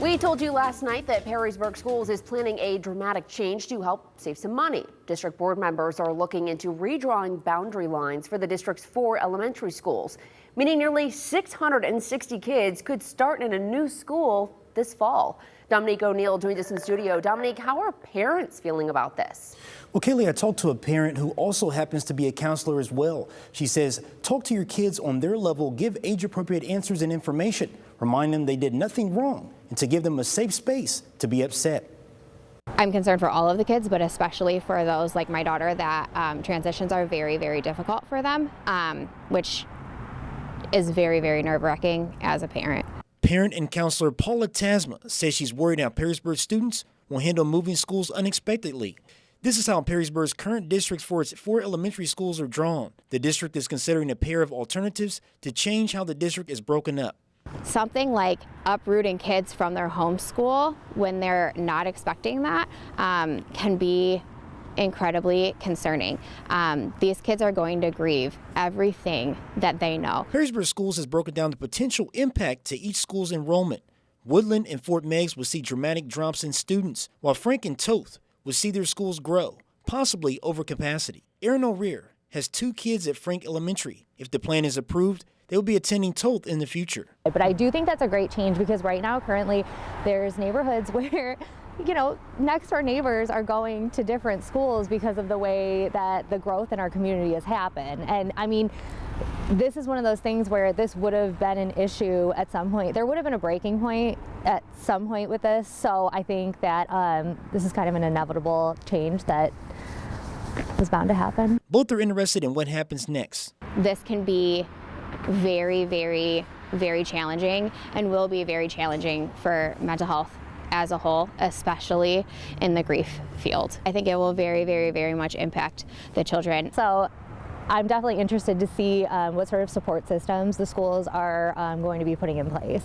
We told you last night that Perrysburg Schools is planning a dramatic change to help save some money. District board members are looking into redrawing boundary lines for the district's 4 elementary schools, meaning nearly 660 kids could start in a new school this fall. Dominique O'Neill joins us in studio. Dominique, how are parents feeling about this? Well, Kaylee, I talked to a parent who also happens to be a counselor as well. She says, talk to your kids on their level, give age-appropriate answers and information, remind them they did nothing wrong, and to give them a safe space to be upset. I'm concerned for all of the kids, but especially for those like my daughter that transitions are very, very difficult for them, which is very, very nerve-wracking as a parent. Parent and counselor Paula Tasma says she's worried how Perrysburg students will handle moving schools unexpectedly. This is how Perrysburg's current districts for its 4 elementary schools are drawn. The district is considering a pair of alternatives to change how the district is broken up. Something like uprooting kids from their home school when they're not expecting that can be incredibly concerning. These kids are going to grieve everything that they know. Perrysburg Schools has broken down the potential impact to each school's enrollment. Woodland and Fort Meigs will see dramatic drops in students, while Frank and Toth will see their schools grow, possibly over capacity. Aaron O'Rear has 2 kids at Frank Elementary. If the plan is approved, they will be attending Toth in the future. But I do think that's a great change because right now, currently, there's neighborhoods where, next door neighbors are going to different schools because of the way that the growth in our community has happened. And I mean, this is one of those things where this would have been an issue at some point. There would have been a breaking point at some point with this. So I think that this is kind of an inevitable change that was bound to happen. Both are interested in what happens next. This can be very, very, very challenging and will be very challenging for mental health as a whole, especially in the grief field. I think it will very, very, very much impact the children. So I'm definitely interested to see what sort of support systems the schools are going to be putting in place.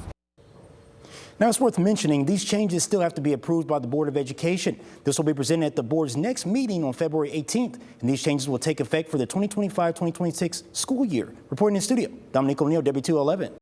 Now, it's worth mentioning these changes still have to be approved by the Board of Education. This will be presented at the board's next meeting on February 18th, and these changes will take effect for the 2025-2026 school year. Reporting in studio, Dominique O'Neill, W211.